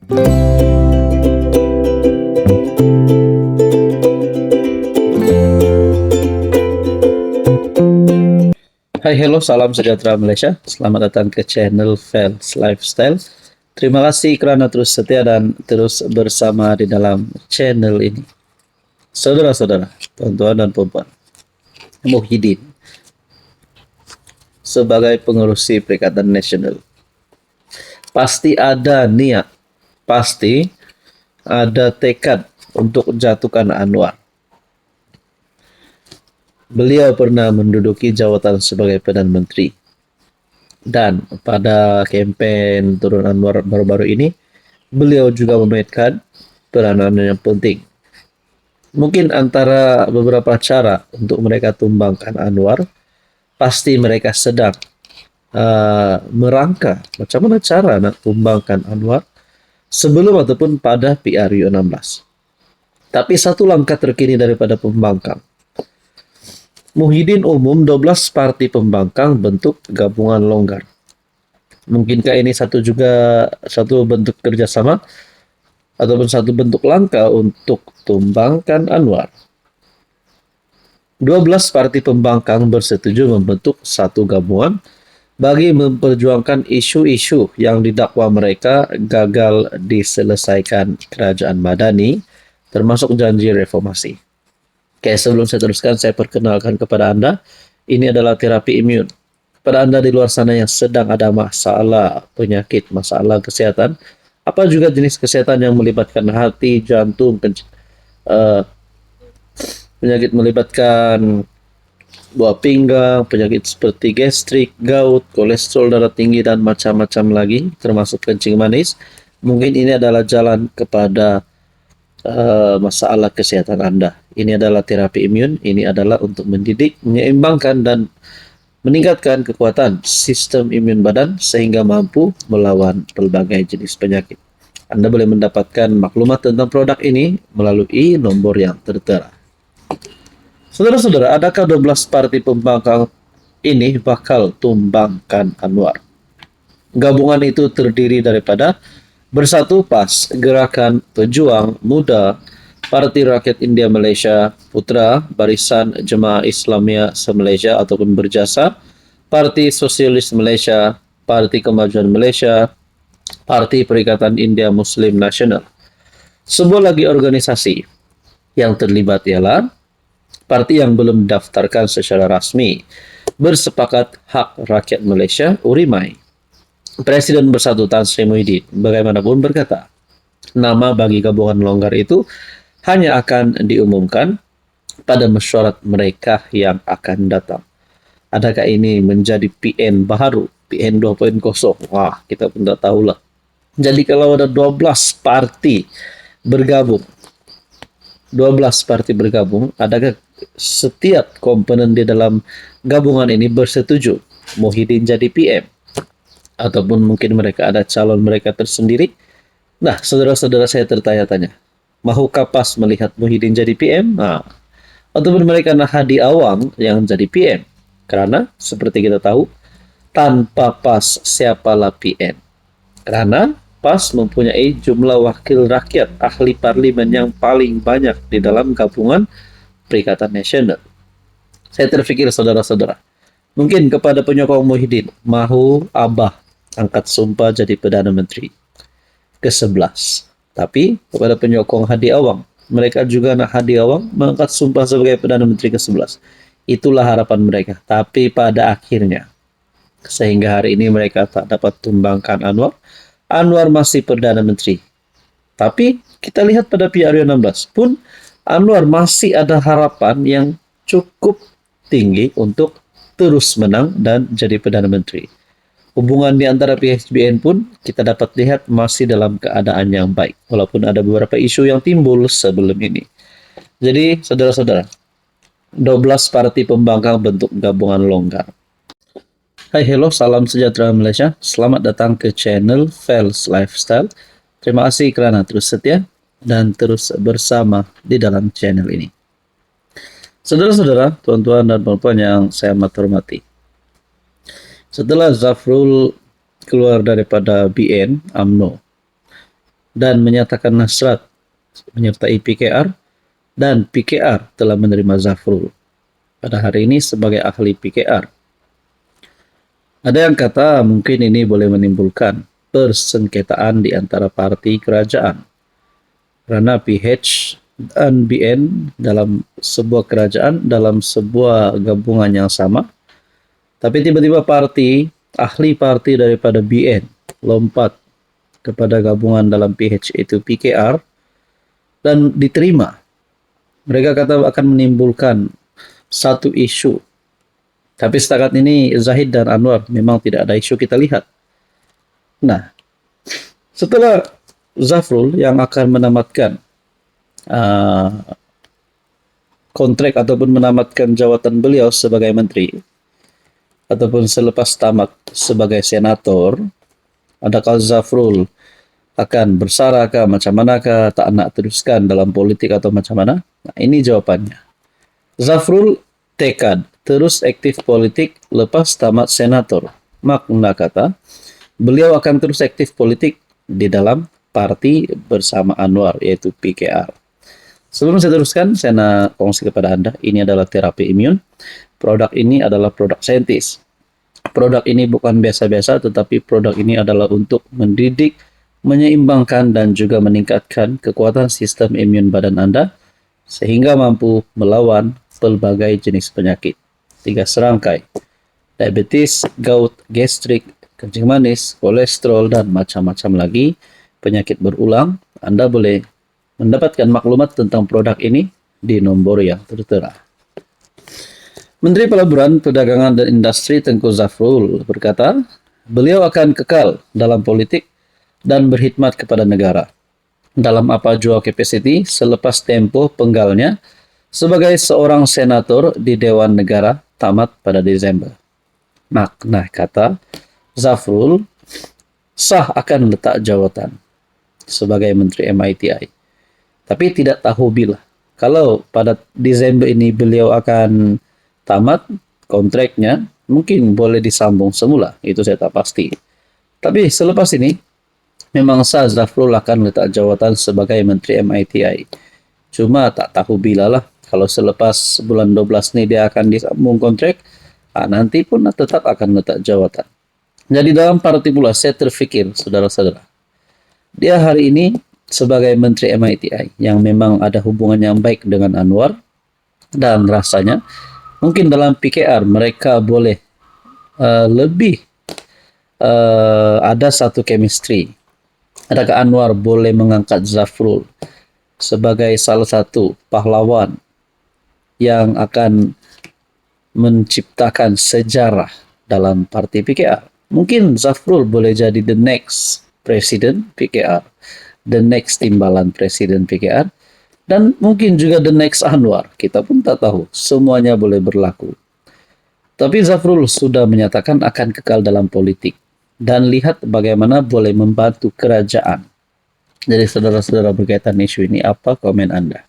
Hai, hello, salam sejahtera Malaysia. Selamat datang ke channel Fels Lifestyle. Terima kasih kerana terus setia dan terus bersama di dalam channel ini. Saudara-saudara, tuan-tuan dan puan-puan, Muhyiddin sebagai pengerusi Perikatan Nasional pasti ada niat, pasti ada tekad untuk jatuhkan Anwar. Beliau pernah menduduki jawatan sebagai Perdana Menteri. Dan pada kempen turun Anwar baru-baru ini, beliau juga memainkan peranan yang penting. Mungkin antara beberapa cara untuk mereka tumbangkan Anwar, pasti mereka sedang merangka macam mana cara nak tumbangkan Anwar sebelum ataupun pada PRU 16. Tapi satu langkah terkini daripada pembangkang, Muhyiddin umum 12 parti pembangkang bentuk gabungan longgar. Mungkinkah ini satu bentuk kerjasama ataupun satu bentuk langkah untuk tumbangkan Anwar? 12 parti pembangkang bersetuju membentuk satu gabungan bagi memperjuangkan isu-isu yang didakwa mereka gagal diselesaikan kerajaan Madani, termasuk janji reformasi. Oke, sebelum saya teruskan, saya perkenalkan kepada Anda, ini adalah terapi imun. Kepada Anda di luar sana yang sedang ada masalah penyakit, masalah kesehatan, apa juga jenis kesehatan yang melibatkan hati, jantung, penyakit melibatkan buah pinggang, penyakit seperti gastrik, gout, kolesterol darah tinggi, dan macam-macam lagi, termasuk kencing manis. Mungkin ini adalah jalan kepada masalah kesehatan Anda. Ini adalah terapi imun. Ini adalah untuk mendidik, menyeimbangkan, dan meningkatkan kekuatan sistem imun badan sehingga mampu melawan berbagai jenis penyakit. Anda boleh mendapatkan maklumat tentang produk ini melalui nombor yang tertera. Saudara-saudara, adakah 12 parti pembangkang ini bakal tumbangkan Anwar? Gabungan itu terdiri daripada Bersatu PAS, Gerakan Pejuang Muda, Parti Rakyat India Malaysia, Putra, Barisan Jemaah Islamiyah se-Malaysia ataupun Berjasa, Parti Sosialis Malaysia, Parti Kemajuan Malaysia, Parti Perikatan India Muslim Nasional. Sebuah lagi organisasi yang terlibat ialah parti yang belum didaftarkan secara rasmi, Bersepakat Hak Rakyat Malaysia, URIMAI. Presiden Bersatu Tan Sri Muhyiddin bagaimanapun berkata, nama bagi gabungan longgar itu hanya akan diumumkan pada mesyuarat mereka yang akan datang. Adakah ini menjadi PN baru, PN 2.0? Wah, kita pun tak tahulah. Jadi kalau ada 12 parti bergabung, adakah setiap komponen di dalam gabungan ini bersetuju Muhyiddin jadi PM? Ataupun mungkin mereka ada calon mereka tersendiri? Nah, saudara-saudara, saya tertanya-tanya, mahukah PAS melihat Muhyiddin jadi PM? Ataupun mereka nak Hadi Awang yang jadi PM? Karena seperti kita tahu, tanpa PAS siapalah PM? Karena PAS mempunyai jumlah wakil rakyat ahli parlimen yang paling banyak di dalam gabungan Perikatan Nasional. Saya terfikir, saudara-saudara, mungkin kepada penyokong Muhyiddin, mahu Abah angkat sumpah jadi Perdana Menteri ke-11. Tapi kepada penyokong Hadi Awang, mereka juga nak Hadi Awang mengangkat sumpah sebagai Perdana Menteri ke-11. Itulah harapan mereka. Tapi pada akhirnya, sehingga hari ini mereka tak dapat tumbangkan Anwar. Anwar masih Perdana Menteri. Tapi kita lihat pada PRU 16 pun, Anwar masih ada harapan yang cukup tinggi untuk terus menang dan jadi Perdana Menteri. Hubungan di antara PHBN pun kita dapat lihat masih dalam keadaan yang baik, walaupun ada beberapa isu yang timbul sebelum ini. Jadi, saudara-saudara, 12 parti pembangkang bentuk gabungan longgar. Hai, hello, salam sejahtera Malaysia. Selamat datang ke channel Fels Lifestyle. Terima kasih kerana terus setia dan terus bersama di dalam channel ini. Saudara-saudara, tuan-tuan dan puan-puan yang saya amat hormati, setelah Zafrul keluar daripada BN UMNO, dan menyatakan nasrat menyertai PKR, dan PKR telah menerima Zafrul pada hari ini sebagai ahli PKR. Ada yang kata mungkin ini boleh menimbulkan persengketaan di antara parti kerajaan, karena PH dan BN dalam sebuah kerajaan, dalam sebuah gabungan yang sama, tapi tiba-tiba ahli parti daripada BN lompat kepada gabungan dalam PH itu PKR dan diterima. Mereka kata akan menimbulkan satu isu. Tapi setakat ini Zahid dan Anwar memang tidak ada isu kita lihat. Nah, setelah Zafrul yang akan menamatkan kontrak ataupun menamatkan jawatan beliau sebagai menteri, ataupun selepas tamat sebagai senator, adakah Zafrul akan bersarakah, macam manakah, tak nak teruskan dalam politik atau macam mana? Nah, ini jawabannya. Zafrul tekad terus aktif politik lepas tamat senator. Makna kata, beliau akan terus aktif politik di dalam parti bersama Anwar, yaitu PKR. Sebelum saya teruskan, saya nak kongsi kepada Anda, ini adalah terapi imun. Produk ini adalah produk saintis. Produk ini bukan biasa-biasa, tetapi produk ini adalah untuk mendidik, menyeimbangkan, dan juga meningkatkan kekuatan sistem imun badan Anda, sehingga mampu melawan pelbagai jenis penyakit. 3 serangkai: diabetes, gout, gastrik, kencing manis, kolesterol, dan macam-macam lagi penyakit berulang. Anda boleh mendapatkan maklumat tentang produk ini di nombor yang tertera. Menteri Pelaburan, Perdagangan dan Industri Tengku Zafrul berkata, beliau akan kekal dalam politik dan berkhidmat kepada negara dalam apa jua capacity selepas tempoh penggalnya sebagai seorang senator di Dewan Negara tamat pada Desember. Makna kata, Zafrul sah akan letak jawatan sebagai Menteri MITI. Tapi tidak tahu bila. Kalau pada Desember ini beliau akan tamat kontraknya, mungkin boleh disambung semula. Itu saya tak pasti. Tapi selepas ini, memang sah Zafrul akan letak jawatan sebagai Menteri MITI. Cuma tak tahu bila lah. Kalau selepas bulan 12 ini dia akan disambung kontrak, nanti pun tetap akan letak jawatan. Jadi dalam parti pula saya terfikir, saudara-saudara, dia hari ini sebagai Menteri MITI yang memang ada hubungan yang baik dengan Anwar, dan rasanya mungkin dalam PKR mereka boleh lebih ada satu chemistry. Adakah Anwar boleh mengangkat Zafrul sebagai salah satu pahlawan yang akan menciptakan sejarah dalam parti PKR? Mungkin Zafrul boleh jadi the next president PKR, the next timbalan presiden PKR, dan mungkin juga the next Anwar. Kita pun tak tahu, semuanya boleh berlaku. Tapi Zafrul sudah menyatakan akan kekal dalam politik, dan lihat bagaimana boleh membantu kerajaan. Jadi saudara-saudara, berkaitan isu ini, apa komen Anda?